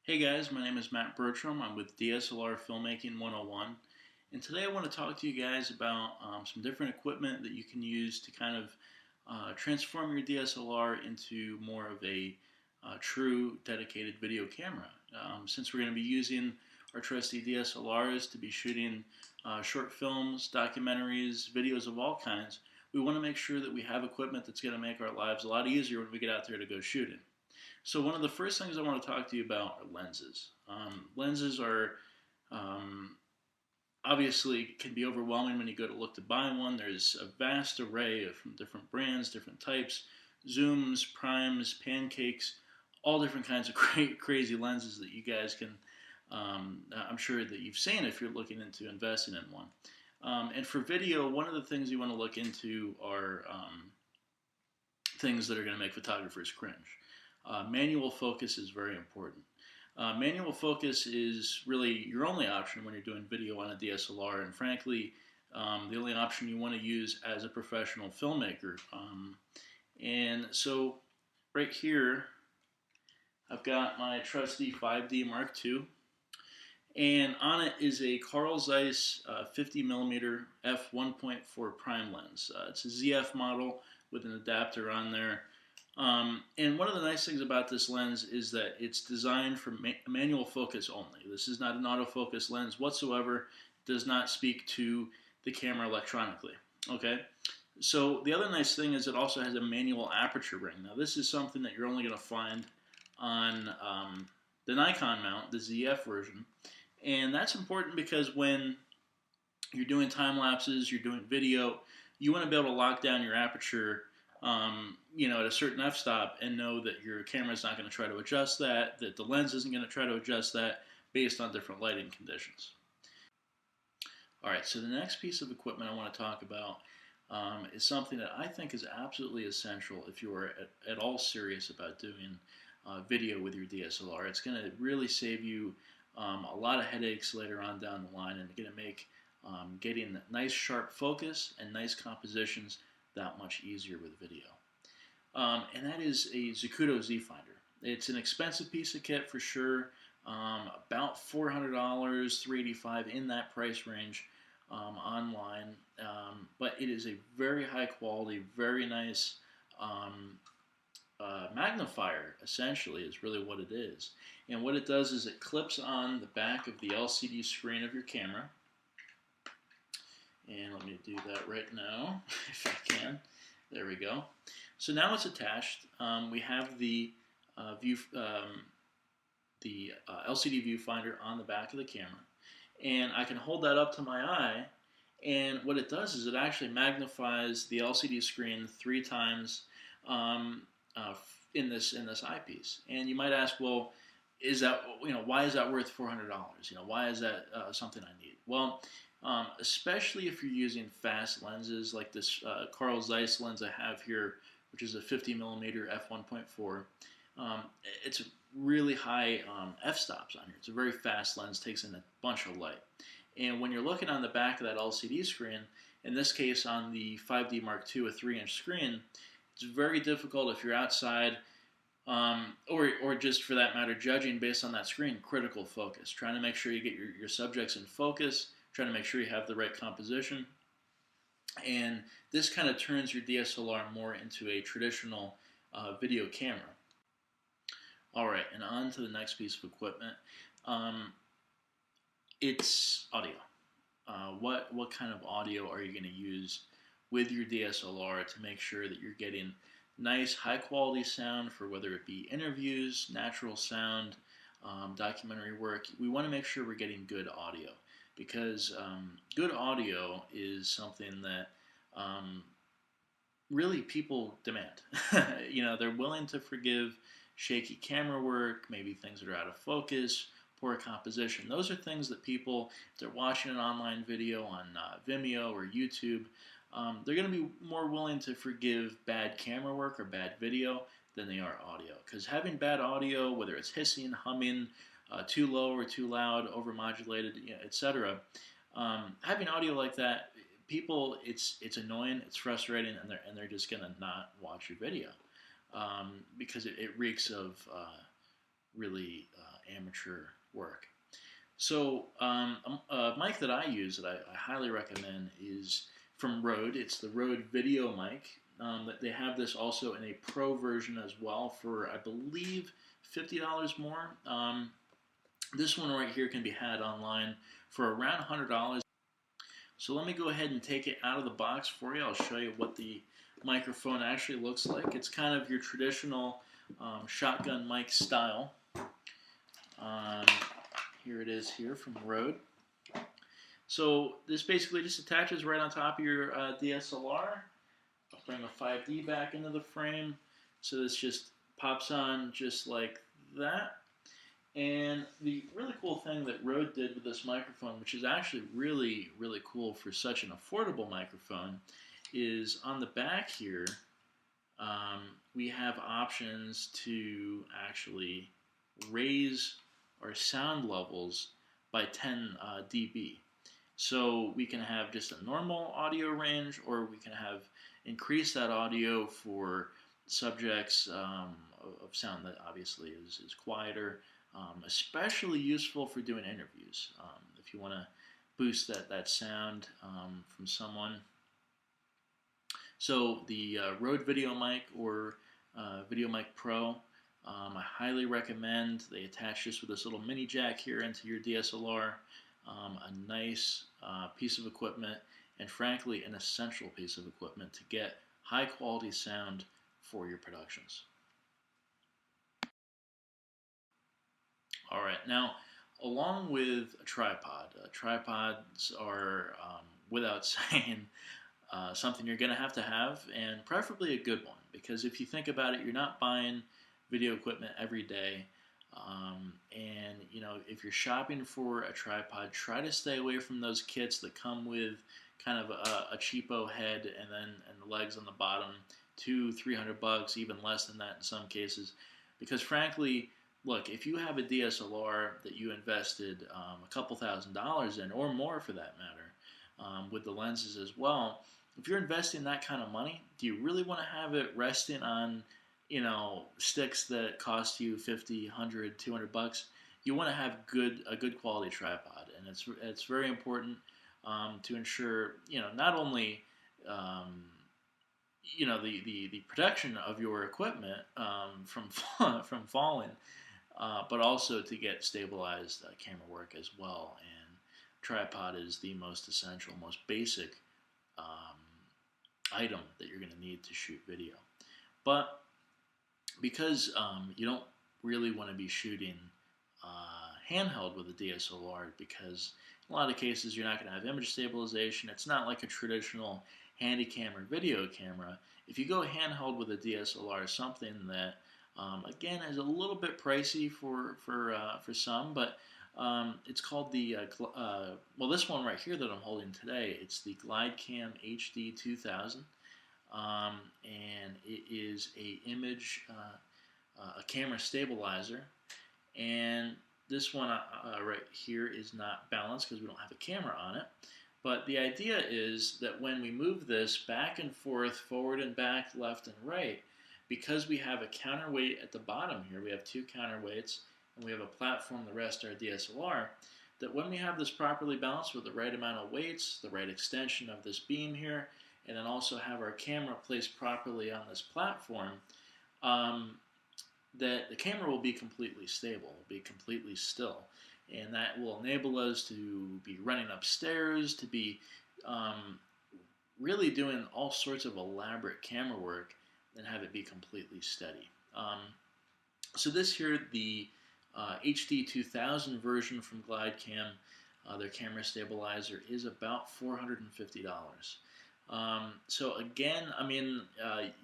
Hey guys, my name is Matt Bertram. I'm with DSLR Filmmaking 101, and today I want to talk to you guys about some different equipment that you can use to kind of transform your DSLR into more of a true dedicated video camera. Since we're going to be using our trusty DSLRs to be shooting short films, documentaries, videos of all kinds, we want to make sure that we have equipment that's going to make our lives a lot easier when we get out there to go shooting. So one of the first things I want to talk to you about are lenses. Lenses are um, obviously can be overwhelming when you go to look to buy one. There's a vast array of different brands, different types, zooms, primes, pancakes, all different kinds of crazy lenses that you guys can. I'm sure that you've seen if you're looking into investing in one. And for video, one of the things you want to look into are things that are going to make photographers cringe. Manual focus is very important. Manual focus is really your only option when you're doing video on a DSLR, and frankly, the only option you want to use as a professional filmmaker. And so, right here, I've got my trusty 5D Mark II, and on it is a Carl Zeiss 50mm f1.4 prime lens. It's a ZF model with an adapter on there. And one of the nice things about this lens is that it's designed for manual focus only. This is not an autofocus lens whatsoever. It does not speak to the camera electronically. Okay. So the other nice thing is it also has a manual aperture ring. Now this is something that you're only going to find on the Nikon mount, the ZF version. And that's important because when you're doing time lapses, you're doing video, you want to be able to lock down your aperture at a certain f-stop and know that your camera is not going to try to adjust that the lens isn't going to try to adjust that based on different lighting conditions. Alright, so the next piece of equipment I want to talk about is something that I think is absolutely essential if you are at all serious about doing video with your DSLR. It's going to really save you a lot of headaches later on down the line, and going to make getting nice sharp focus and nice compositions that much easier with video. And that is a Zacuto Z Finder. It's an expensive piece of kit for sure, about $400, $385 in that price range online. But it is a very high quality, very nice magnifier, essentially, is really what it is. And what it does is it clips on the back of the LCD screen of your camera. And let me do that right now, if I can. There we go. So now it's attached. We have the LCD viewfinder on the back of the camera, and I can hold that up to my eye. And what it does is it actually magnifies the LCD screen 3 times in this eyepiece. And you might ask, well, is that why is that worth $400? Why is that something I need? Well, especially if you're using fast lenses like this Carl Zeiss lens I have here, which is a 50mm f1.4. It's really high f-stops on here. It's a very fast lens, takes in a bunch of light. And when you're looking on the back of that LCD screen, in this case on the 5D Mark II, a 3-inch screen, it's very difficult if you're outside or just for that matter, judging based on that screen, critical focus. Trying to make sure you get your subjects in focus, trying to make sure you have the right composition. And this kind of turns your DSLR more into a traditional video camera. Alright, and on to the next piece of equipment. It's audio. What kind of audio are you going to use with your DSLR to make sure that you're getting nice high quality sound for whether it be interviews, natural sound, documentary work? We want to make sure we're getting good audio, because good audio is something that really people demand. They're willing to forgive shaky camera work, maybe things that are out of focus, poor composition. Those are things that people, if they're watching an online video on Vimeo or YouTube, they're going to be more willing to forgive bad camera work or bad video than they are audio. Because having bad audio, whether it's hissing, humming, too low or too loud, overmodulated, etc., having audio like that, people, it's annoying, it's frustrating, and they're just going to not watch your video because it reeks of really amateur work. So a mic that I use that I highly recommend is from Rode. It's the Rode Video mic. They have this also in a pro version as well for, I believe, $50 more. This one right here can be had online for around $100. So let me go ahead and take it out of the box for you. I'll show you what the microphone actually looks like. It's kind of your traditional shotgun mic style. Here it is here from Rode. So this basically just attaches right on top of your DSLR. I'll bring a 5D back into the frame. So this just pops on just like that. And the really cool thing that Rode did with this microphone, which is actually really, really cool for such an affordable microphone, is on the back here, we have options to actually raise our sound levels by 10 dB. So we can have just a normal audio range, or we can have increase that audio for subjects of sound that obviously is quieter, especially useful for doing interviews. If you want to boost that sound from someone. So the Rode Video Mic or Video Mic Pro, I highly recommend. They attach this with this little mini jack here into your DSLR. A nice piece of equipment, and frankly an essential piece of equipment to get high quality sound for your productions. Alright, now along with a tripod, tripods are without saying something you're going to have, and preferably a good one, because if you think about it, you're not buying video equipment every day. And you know, if you're shopping for a tripod, try to stay away from those kits that come with kind of a cheapo head and the legs on the bottom, $200-300, even less than that in some cases. Because frankly, look, if you have a DSLR that you invested a couple $1,000s in, or more for that matter, with the lenses as well, if you're investing that kind of money, do you really want to have it resting on, you know, sticks that cost you $50, $100, $200? You want to have a good quality tripod, and it's very important to ensure, you know, not only you know, the protection of your equipment from falling, but also to get stabilized camera work as well. And tripod is the most essential, most basic item that you're going to need to shoot video. But because you don't really want to be shooting handheld with a DSLR, because in a lot of cases you're not going to have image stabilization. It's not like a traditional handycam or video camera. If you go handheld with a DSLR, something that again is a little bit pricey for some, but it's called the well, this one right here that I'm holding today, it's the GlideCam HD 2000. And it is a camera stabilizer, and this one right here is not balanced because we don't have a camera on it. But the idea is that when we move this back and forth, forward and back, left and right, because we have a counterweight at the bottom here, we have two counterweights, and we have a platform to rest our DSLR, that when we have this properly balanced with the right amount of weights, the right extension of this beam here, and then also have our camera placed properly on this platform, that the camera will be completely stable, will be completely still. And that will enable us to be running upstairs, to be really doing all sorts of elaborate camera work and have it be completely steady. So this here, the HD 2000 version from GlideCam, their camera stabilizer, is about $450. So again, I mean,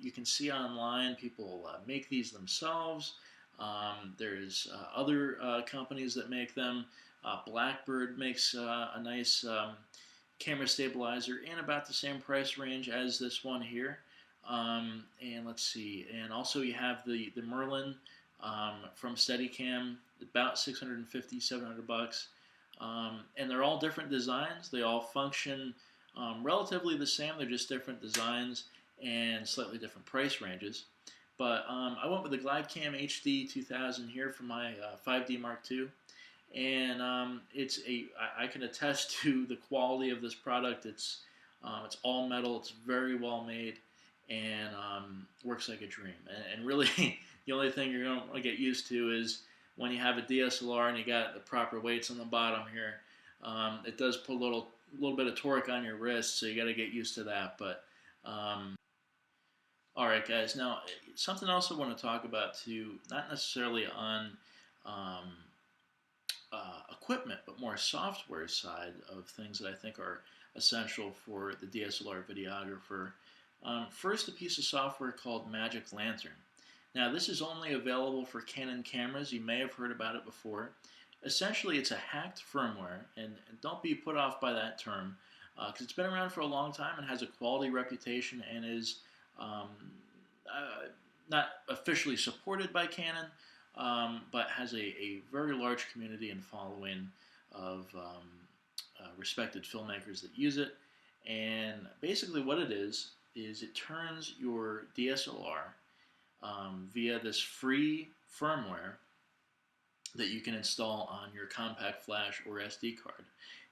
you can see online people make these themselves. There's other companies that make them. Blackbird makes a nice camera stabilizer in about the same price range as this one here. And let's see, and also you have the Merlin from Steadicam, about $650-700. And they're all different designs. They all function relatively the same. They're just different designs and slightly different price ranges. But I went with the GlideCam HD 2000 here for my 5D Mark II, and I can attest to the quality of this product. It's all metal. It's very well made, and works like a dream. And really, the only thing you're going to get used to is when you have a DSLR and you got the proper weights on the bottom here. It does put a little bit of torque on your wrist, so you got to get used to that. But all right, guys. Now, something else I want to talk about too, not necessarily on um, equipment, but more software side of things that I think are essential for the DSLR videographer. First, a piece of software called Magic Lantern. Now, this is only available for Canon cameras. You may have heard about it before. Essentially, it's a hacked firmware, and don't be put off by that term, because it's been around for a long time and has a quality reputation and is um, not officially supported by Canon, but has a very large community and following of respected filmmakers that use it. And basically, what it is it turns your DSLR via this free firmware that you can install on your compact flash or SD card.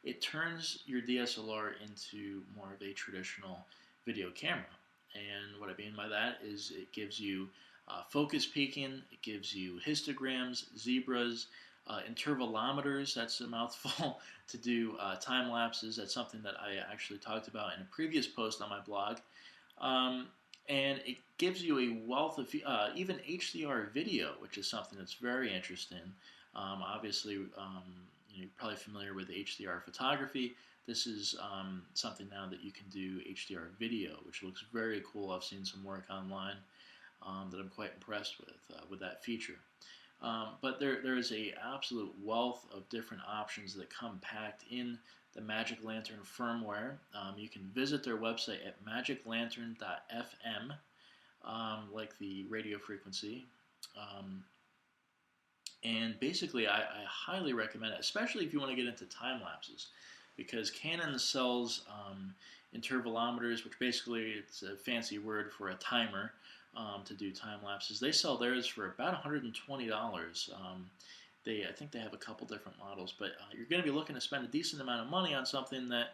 It turns your DSLR into more of a traditional video camera. And what I mean by that is it gives you focus peaking, it gives you histograms, zebras, intervalometers, that's a mouthful, to do time lapses. That's something that I actually talked about in a previous post on my blog. And it gives you a wealth of even HDR video, which is something that's very interesting. Obviously, you're probably familiar with HDR photography. This is something now that you can do HDR video, which looks very cool. I've seen some work online that I'm quite impressed with that feature. But there is a absolute wealth of different options that come packed in the Magic Lantern firmware. You can visit their website at magiclantern.fm, like the radio frequency. And basically, I highly recommend it, especially if you want to get into time lapses, because Canon sells intervalometers, which basically it's a fancy word for a timer to do time lapses. They sell theirs for about $120. I think they have a couple different models, but you're going to be looking to spend a decent amount of money on something that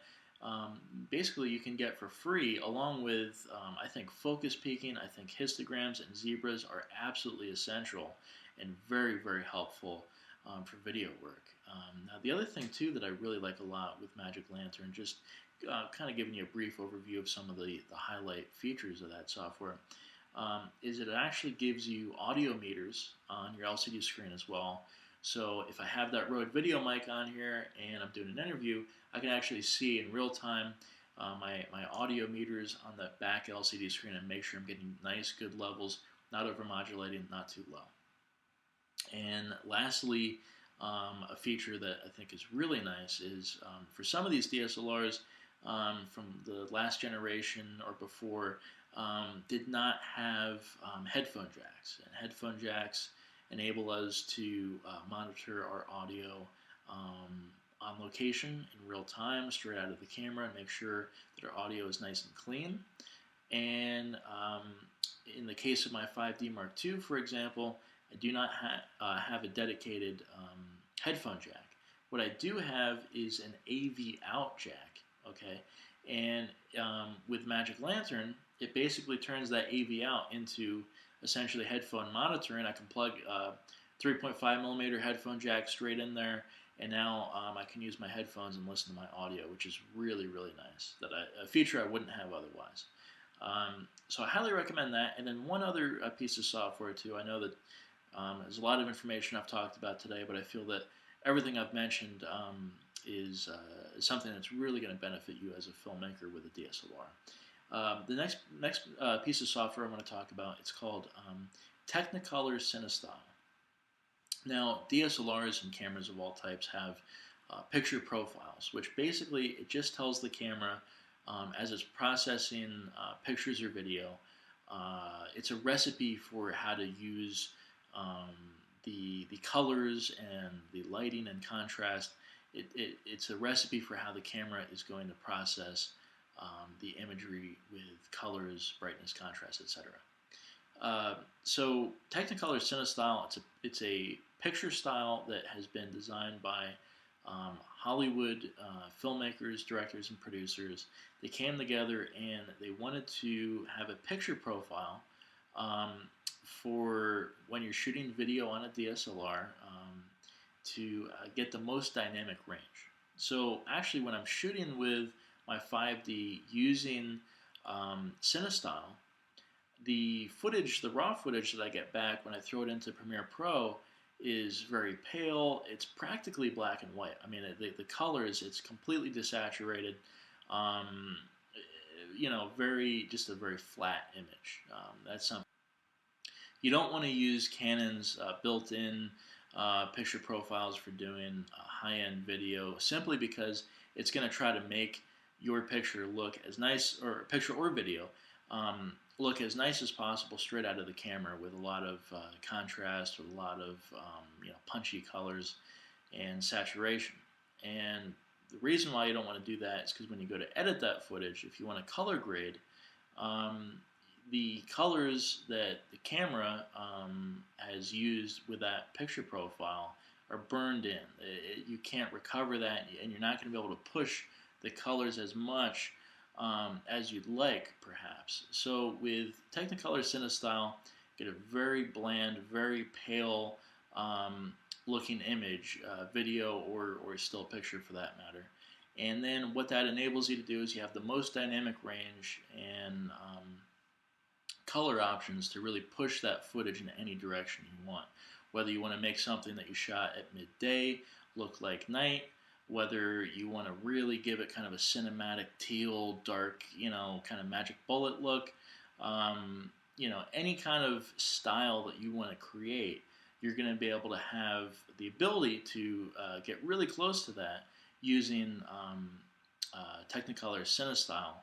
basically you can get for free, along with, I think, focus peaking. I think histograms and zebras are absolutely essential and very, very helpful for video work. Now, the other thing, too, that I really like a lot with Magic Lantern, just kind of giving you a brief overview of some of the highlight features of that software, is it actually gives you audio meters on your LCD screen as well. So if I have that Rode video mic on here and I'm doing an interview, I can actually see in real time my audio meters on the back LCD screen and make sure I'm getting nice, good levels, not overmodulating, not too low. And lastly, a feature that I think is really nice is for some of these DSLRs from the last generation or before did not have headphone jacks. And headphone jacks enable us to monitor our audio on location in real time, straight out of the camera, and make sure that our audio is nice and clean. And in the case of my 5D Mark II, for example, I do not have a dedicated headphone jack. What I do have is an AV out jack, okay? And with Magic Lantern, it basically turns that AV out into essentially headphone monitoring. I can plug 3.5 millimeter headphone jack straight in there, and now I can use my headphones and listen to my audio, which is really, really nice. A feature I wouldn't have otherwise. So I highly recommend that. And then one other piece of software too. I know that there's a lot of information I've talked about today, but I feel that everything I've mentioned is something that's really going to benefit you as a filmmaker with a DSLR. The next piece of software I want to talk about, it's called Technicolor CineStyle. Now, DSLRs and cameras of all types have picture profiles, which basically it just tells the camera as it's processing pictures or video. It's a recipe for how to use the colors and the lighting and contrast. It's a recipe for how the camera is going to process the imagery with colors, brightness, contrast, etc. So Technicolor CineStyle, it's a picture style that has been designed by Hollywood filmmakers, directors, and producers. They came together and they wanted to have a picture profile um, for when you're shooting video on a DSLR to get the most dynamic range. So actually, when I'm shooting with my 5D using CineStyle, the footage, the raw footage that I get back when I throw it into Premiere Pro is very pale. It's practically black and white. I mean, the colors, it's completely desaturated. Um, just a very flat image. That's something. You don't want to use Canon's built-in picture profiles for doing high-end video simply because it's going to try to make your picture look as nice, or picture or video, look as nice as possible straight out of the camera with a lot of contrast, with a lot of punchy colors and saturation. And the reason why you don't want to do that is because when you go to edit that footage, if you want to color grade, um, the colors that the camera has used with that picture profile are burned in. You can't recover that, and you're not going to be able to push the colors as much as you'd like, perhaps. So with Technicolor CineStyle, get a very bland, very pale looking image, video or still picture for that matter. And then what that enables you to do is you have the most dynamic range and color options to really push that footage in any direction you want. Whether you want to make something that you shot at midday look like night, whether you want to really give it kind of a cinematic teal, dark, kind of magic bullet look, any kind of style that you want to create, you're going to be able to have the ability to get really close to that using Technicolor CineStyle